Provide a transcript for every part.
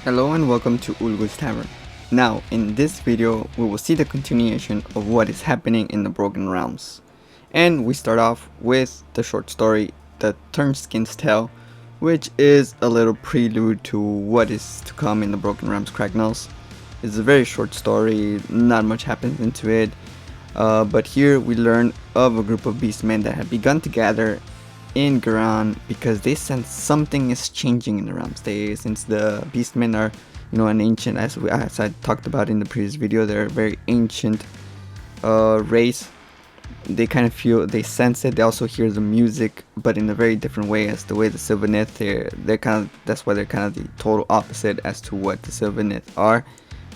Hello and welcome to Ulgu's Tavern. Now, in this video, we will see the continuation of what is happening in the Broken Realms. And we start off with the short story, The Turnskin's Tale, which is a little prelude to what is to come in the Broken Realms Kragnos. It's a very short story, not much happens into it, but here we learn of a group of beastmen that have begun to gather in Garan because they sense something is changing in the realms. Since the beastmen are, an ancient, as I talked about in the previous video, they're a very ancient race. They kind of feel, they sense it. They also hear the music, but in a very different way as the way the Sylvaneth. They're kind of, that's why they're kind of the total opposite as to what the Sylvaneth are.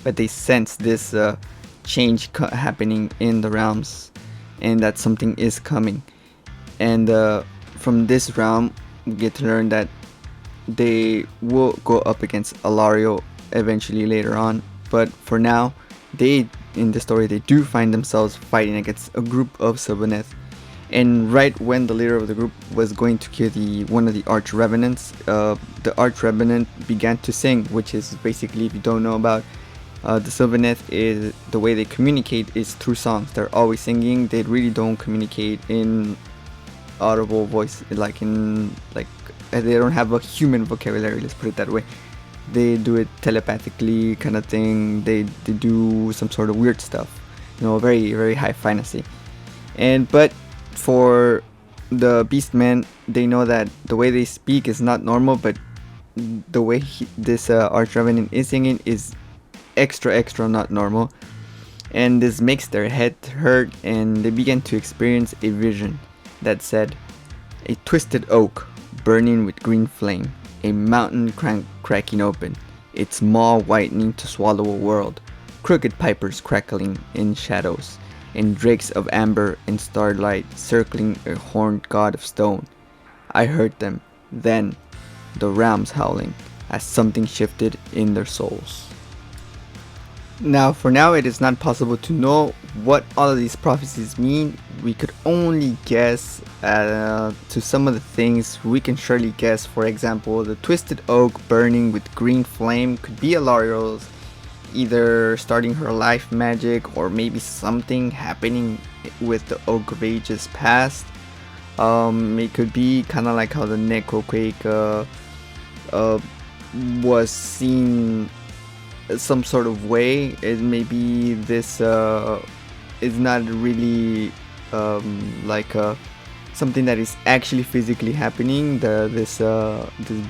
But they sense this change happening in the realms, and that something is coming. And from this realm, we get to learn that they will go up against alarielle eventually later on. But for now, in the story, they do find themselves fighting against a group of Sylvaneth. And right when the leader of the group was going to kill one of the Arch Revenants, the Arch Revenant began to sing, which is basically, if you don't know about the Sylvaneth, is the way they communicate is through songs. They're always singing. They really don't communicate in audible voice, they don't have a human vocabulary, let's put it that way. They do it telepathically kind of thing. They do some sort of weird stuff, very, very high fantasy. But for the beastmen, they know that the way they speak is not normal, but the way this Arch Revenant is singing is extra not normal, and this makes their head hurt, and they begin to experience a vision that said, a twisted oak burning with green flame, a mountain cracking open, its maw whitening to swallow a world, crooked pipers crackling in shadows, and drakes of amber and starlight circling a horned god of stone. I heard them, then, the rams howling, as something shifted in their souls. Now, for now, it is not possible to know what all of these prophecies mean. We could only guess to some of the things we can surely guess. For example, the twisted oak burning with green flame could be alarielle's either starting her life magic, or maybe something happening with the Oak of Ages past. It could be kind of like how the Necroquake was seen some sort of way. It maybe this is not really something that is actually physically happening. This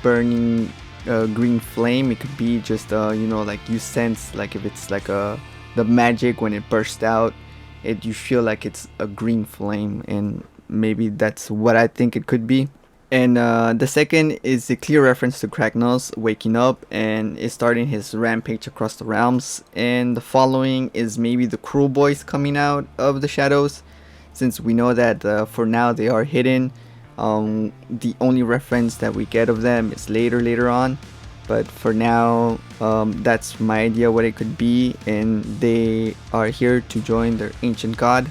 burning green flame, it could be just like you sense, like if it's like the magic when it bursts out, you feel like it's a green flame, and maybe that's what I think it could be. And the second is a clear reference to Kragnos waking up and is starting his rampage across the realms. And the following is maybe the cruel boys coming out of the shadows, since we know that for now they are hidden. The only reference that we get of them is later on, but for now that's my idea what it could be, and they are here to join their ancient god.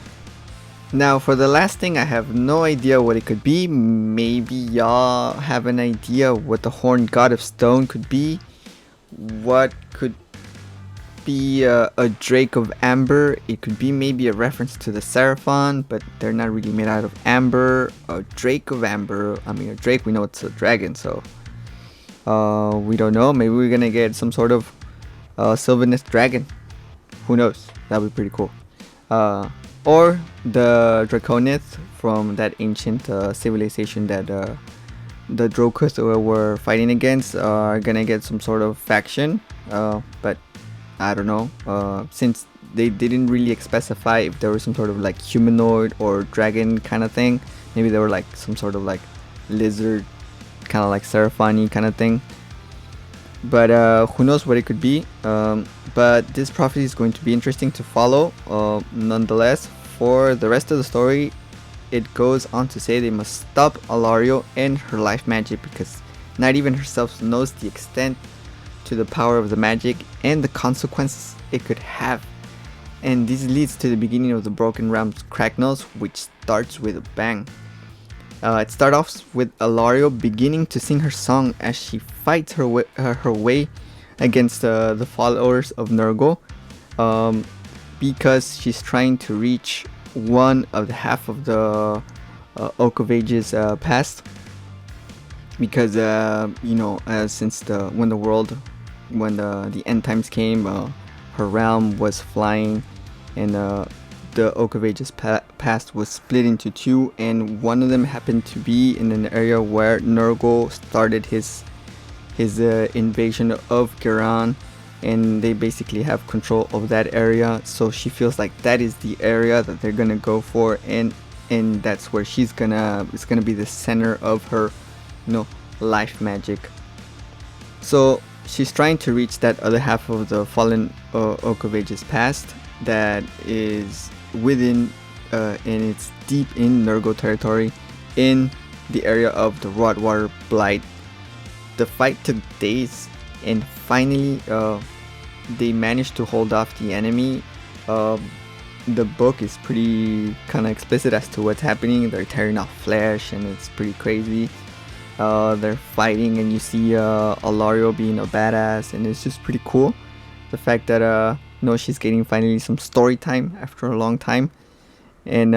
Now, for the last thing, I have no idea what it could be. Maybe y'all have an idea what the horned god of stone could be. What could be a drake of amber? It could be maybe a reference to the Seraphon, but they're not really made out of amber. A drake of amber, a drake, we know it's a dragon, so we don't know. Maybe we're gonna get some sort of Sylvaneth dragon. Who knows? That would be pretty cool. Or the Draconith from that ancient civilization that the Drokuth were fighting against are gonna get some sort of faction, but I don't know, since they didn't really specify if there was some sort of like humanoid or dragon kind of thing. Maybe they were like some sort of like lizard, kind of like Seraphon kind of thing, but who knows what it could be. But this prophecy is going to be interesting to follow. Nonetheless, for the rest of the story, it goes on to say they must stop alarielle and her life magic, because not even herself knows the extent to the power of the magic and the consequences it could have. And this leads to the beginning of the Broken Realms Kragnos, which starts with a bang. It starts off with alarielle beginning to sing her song as she fights her way against the followers of Nurgle, um, because she's trying to reach one of the half of the Oak of Ages past. Because since when the end times came, her realm was flying, and the Oak of Ages past was split into two, and one of them happened to be in an area where Nurgle started his invasion of Giran, and they basically have control of that area. So she feels like that is the area that they're gonna go for, and that's where it's gonna be the center of her life magic. So she's trying to reach that other half of the fallen Oak of Ages past that is within and it's deep in Nurgle territory, in the area of the Rodwater Blight. The fight took days, and finally they managed to hold off the enemy. The book is pretty kind of explicit as to what's happening. They're tearing off flesh, and it's pretty crazy. They're fighting, and you see alarielle being a badass, and it's just pretty cool. The fact that she's getting finally some story time after a long time, and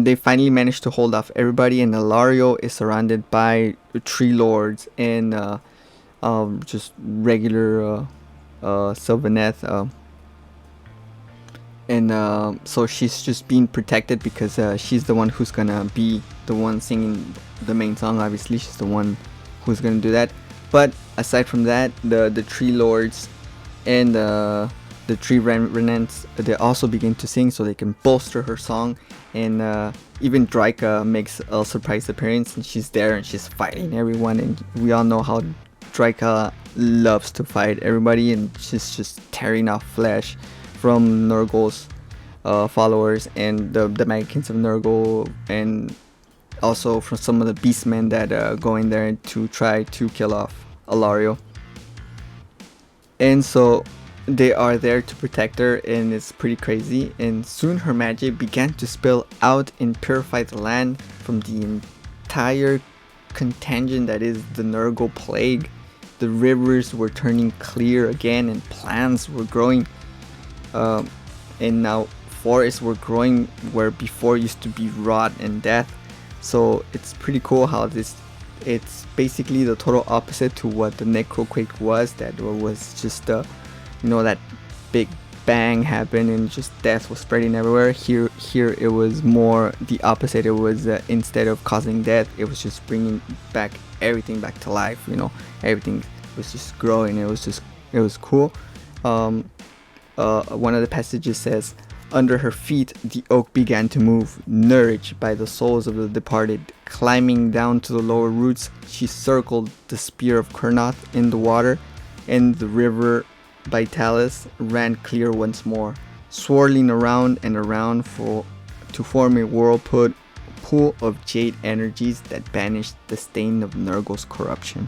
they finally managed to hold off everybody, and alarielle is surrounded by tree lords and just regular Sylvaneth, and so she's just being protected because she's the one who's gonna be the one singing the main song. Obviously, she's the one who's gonna do that. But aside from that, the tree lords and the tree remnants, they also begin to sing so they can bolster her song. And even Dryka makes a surprise appearance, and she's there and she's fighting everyone. And we all know how Dryka loves to fight everybody, and she's just tearing off flesh from Nurgle's followers and the Magikins of Nurgle, and also from some of the beastmen that go in there to try to kill off alarielle. And so they are there to protect her, and it's pretty crazy. And soon her magic began to spill out and purify the land from the entire contagion that is the Nurgle plague. The rivers were turning clear again, and plants were growing, and now forests were growing where before used to be rot and death. So it's pretty cool how it's basically the total opposite to what the Necroquake was. That was just that big bang happened and just death was spreading everywhere. Here it was more the opposite. It was instead of causing death, it was just bringing everything back to life. Everything was just growing. It was cool. One of the passages says, "Under her feet the oak began to move, nourished by the souls of the departed. Climbing down to the lower roots, she circled the spear of Kurnoth in the water, and the river Vitalis ran clear once more, swirling around and around to form a whirlpool of jade energies that banished the stain of Nurgle's corruption."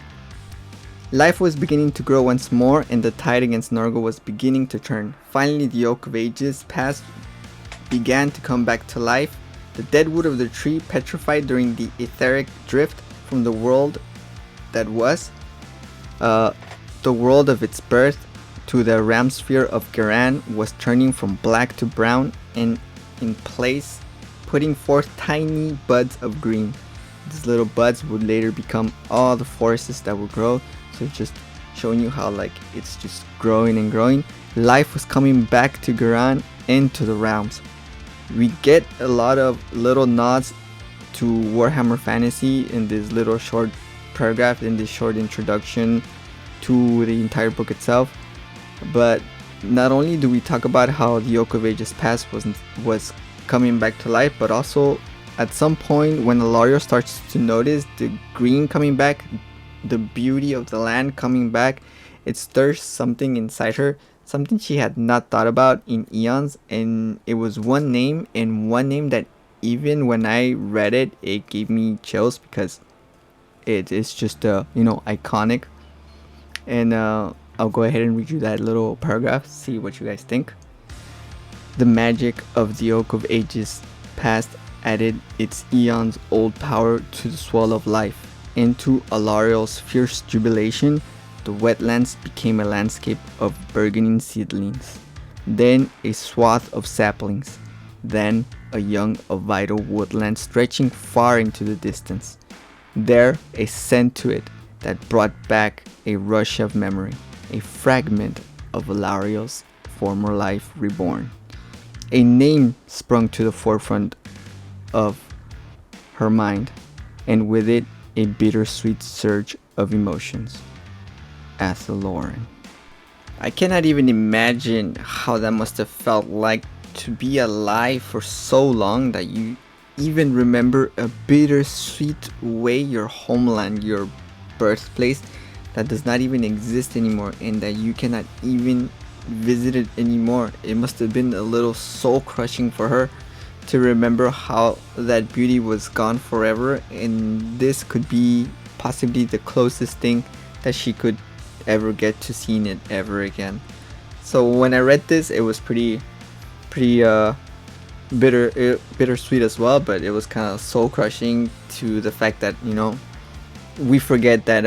Life was beginning to grow once more, and the tide against Nurgle was beginning to turn. Finally, the Oak of Ages past began to come back to life. The dead wood of the tree, petrified during the etheric drift from the world that was, the world of its birth, to the ramsphere of Giran, was turning from black to brown, and in place putting forth tiny buds of green. These little buds would later become all the forests that would grow. So just showing you how it's just growing and growing. Life was coming back to Giran and to the realms. We get a lot of little nods to Warhammer Fantasy in this little short paragraph, in this short introduction to the entire book itself. But not only do we talk about how the Oak of Ages past was coming back to life, but also at some point when alarielle starts to notice the green coming back, the beauty of the land coming back, it stirs something inside her, something she had not thought about in eons. And it was one name that even when I read it, it gave me chills because it is just iconic. And I'll go ahead and read you that little paragraph, see what you guys think. The magic of the Oak of Ages past added its eons old power to the swell of life. Into alarielle's fierce jubilation, the wetlands became a landscape of burgeoning seedlings, then a swath of saplings, then a young of vital woodland stretching far into the distance. There, a scent to it that brought back a rush of memory, a fragment of alarielle's former life reborn. A name sprung to the forefront of her mind, and with it a bittersweet surge of emotions. Athalauren. I cannot even imagine how that must have felt like to be alive for so long that you even remember a bittersweet way your homeland, your birthplace, that does not even exist anymore and that you cannot even visit it anymore. It must have been a little soul crushing for her to remember how that beauty was gone forever, and this could be possibly the closest thing that she could ever get to seeing it ever again. So when I read this, it was pretty bittersweet as well, but it was kind of soul crushing to the fact that, you know, we forget that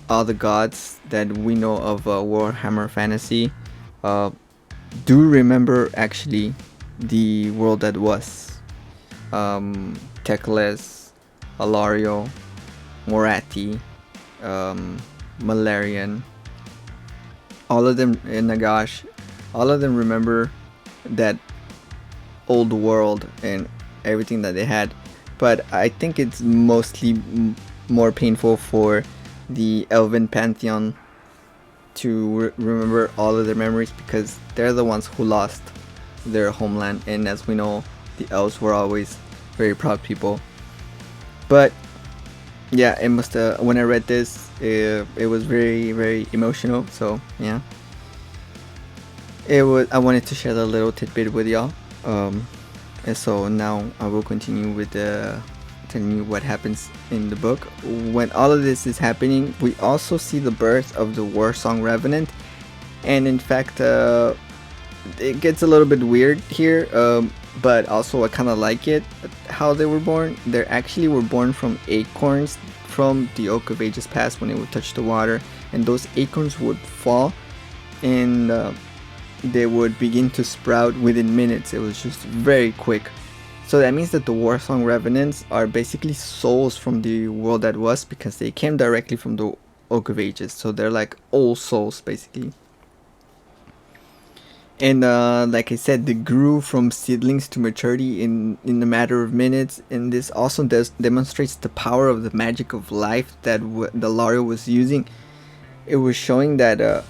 all the gods that we know of Warhammer Fantasy do remember actually the world that was. Teclis, Alarielle, Moratti, Malarian, all of them, and Nagash, all of them remember that old world and everything that they had. But I think it's mostly more painful for the Elven Pantheon to remember all of their memories, because they're the ones who lost their homeland, and as we know, the elves were always very proud people. But yeah, it must when I read this, it was very emotional. So yeah, I wanted to share that little tidbit with y'all. And so now I will continue with telling you what happens in the book. When all of this is happening, we also see the birth of the Warsong Revenant, and in fact, it gets a little bit weird here, but also I kind of like it how they were born. They actually were born from acorns from the Oak of Ages past when it would touch the water, and those acorns would fall and they would begin to sprout within minutes. It was just very quick. So that means that the Warsong Revenants are basically souls from the world that was, because they came directly from the Oak of Ages. So they're like old souls basically. And like I said, they grew from seedlings to maturity in a matter of minutes. And this also demonstrates the power of the magic of life that the Alarielle was using. It was showing that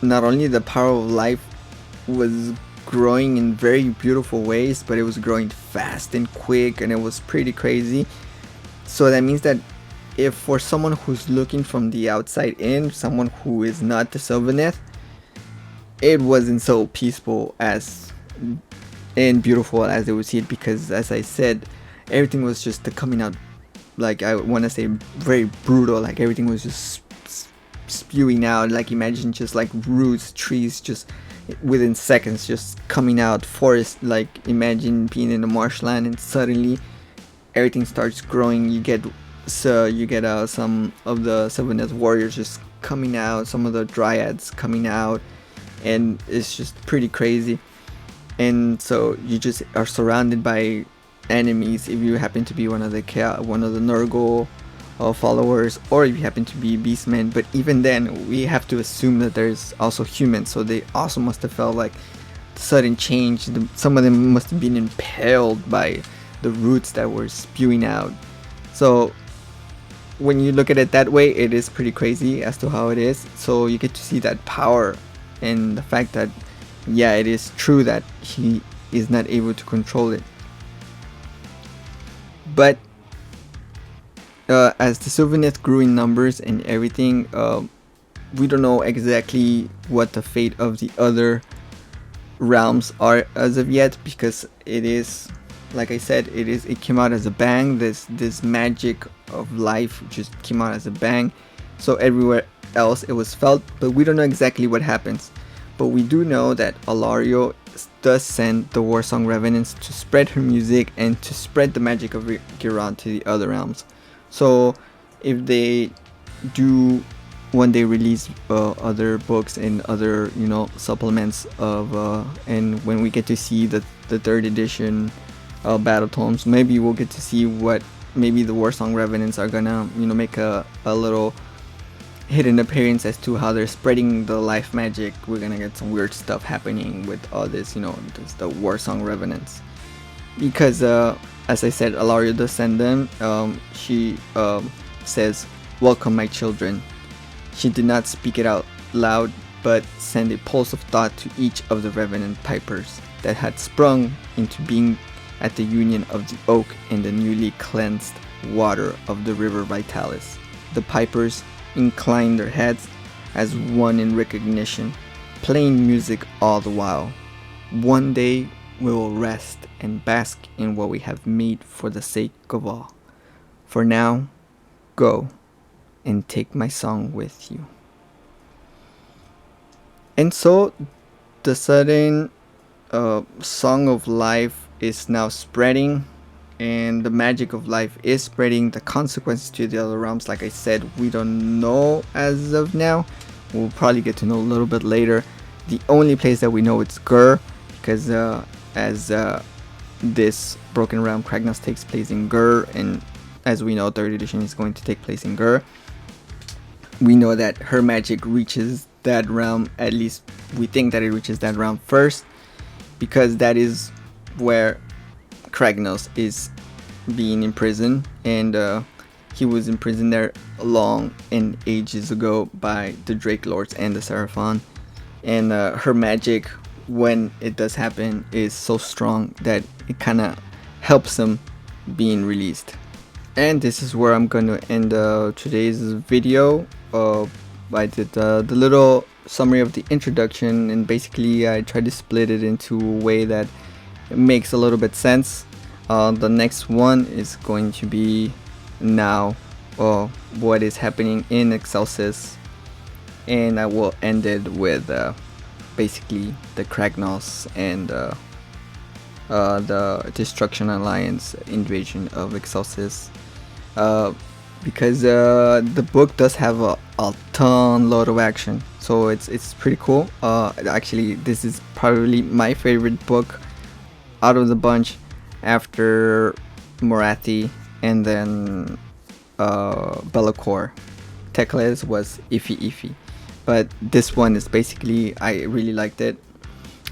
not only the power of life was growing in very beautiful ways, but it was growing fast and quick, and it was pretty crazy. So that means that if for someone who's looking from the outside in, someone who is not the Sylvaneth, it wasn't so peaceful as and beautiful as they would see it, because as I said, everything was just coming out, like, I want to say very brutal. Like everything was just spewing out. Like imagine just like roots, trees just within seconds just coming out, forest. Like imagine being in a marshland and suddenly everything starts growing. You get some of the Sylvaneth warriors just coming out, some of the dryads coming out, and it's just pretty crazy. And so you just are surrounded by enemies if you happen to be one of the Nurgle followers, or if you happen to be beastmen. But even then, we have to assume that there's also humans, so they also must have felt like sudden change. Some of them must have been impaled by the roots that were spewing out. So when you look at it that way, it is pretty crazy as to how it is. So you get to see that power, and the fact that, yeah, it is true that he is not able to control it. But as the Sylvaneth grew in numbers and everything, we don't know exactly what the fate of the other realms are as of yet, because it is, like I said, it came out as a bang. This magic of life just came out as a bang. So everywhere else it was felt, but we don't know exactly what happens. But we do know that Alarielle does send the Warsong Revenants to spread her music and to spread the magic of Giron to the other realms. So if they do when they release other books and other supplements of and when we get to see the third edition battle tomes, maybe we'll get to see what maybe the Warsong Revenants are gonna make a little hidden appearance as to how they're spreading the life magic. We're gonna get some weird stuff happening with all this, the Warsong Revenants, because as I said, Alarielle does send them. She says, "Welcome, my children." She did not speak it out loud, but sent a pulse of thought to each of the Revenant Pipers that had sprung into being at the union of the oak and the newly cleansed water of the river Vitalis. The Pipers inclined their heads as one in recognition, playing music all the while. One day we will rest and bask in what we have made for the sake of all. For now, go and take my song with you. And so the sudden song of life is now spreading, and the magic of life is spreading. The consequences to the other realms, like I said, we don't know as of now. We'll probably get to know a little bit later. The only place that we know it's Gur, because as this Broken Realm Kragnos takes place in Gur, and as we know, 3rd edition is going to take place in Gur. We know that her magic reaches that realm, at least we think that it reaches that realm first, because that is where Kragnos is being imprisoned, and he was imprisoned there long and ages ago by the Drake Lords and the Seraphon. And her magic, when it does happen, is so strong that it kind of helps him being released. And this is where I'm going to end today's video. I did the little summary of the introduction, and basically I tried to split it into a way that it makes a little bit sense. The next one is going to be now what is happening in Excelsis, and I will end it with basically the Kragnos and the Destruction Alliance invasion of Excelsis, because the book does have a ton load of action, so it's pretty cool. Actually, this is probably my favorite book out of the bunch after Morathi and then Be'lakor. Teclis was iffy, but this one is basically, I really liked it,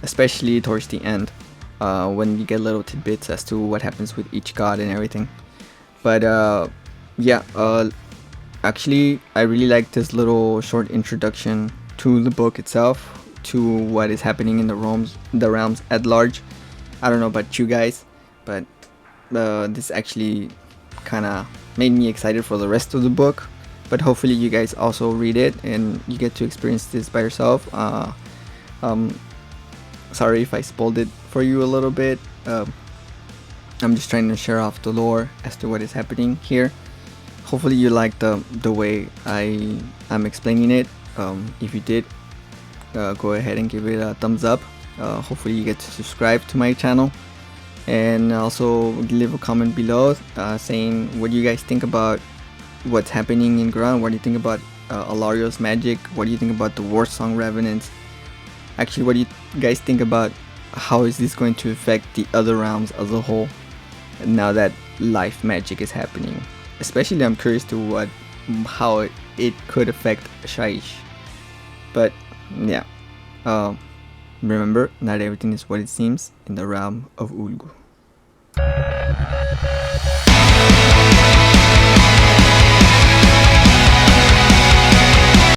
especially towards the end when you get little tidbits as to what happens with each god and everything. But yeah, actually I really like this little short introduction to the book itself, to what is happening in the realms at large. I don't know about you guys, but this actually kind of made me excited for the rest of the book. But hopefully you guys also read it and you get to experience this by yourself. Sorry if I spoiled it for you a little bit. I'm just trying to share off the lore as to what is happening here. Hopefully you like the way I'm explaining it. If you did, go ahead and give it a thumbs up. Hopefully you get to subscribe to my channel, and also leave a comment below saying what you guys think about what's happening in ground. What do you think about Alarielle's magic? What do you think about the Warsong Revenants? Actually, what do you guys think about how is this going to affect the other realms as a whole now that life magic is happening? Especially I'm curious to how it could affect Shaiish. But yeah, remember, not everything is what it seems in the realm of Ulgu.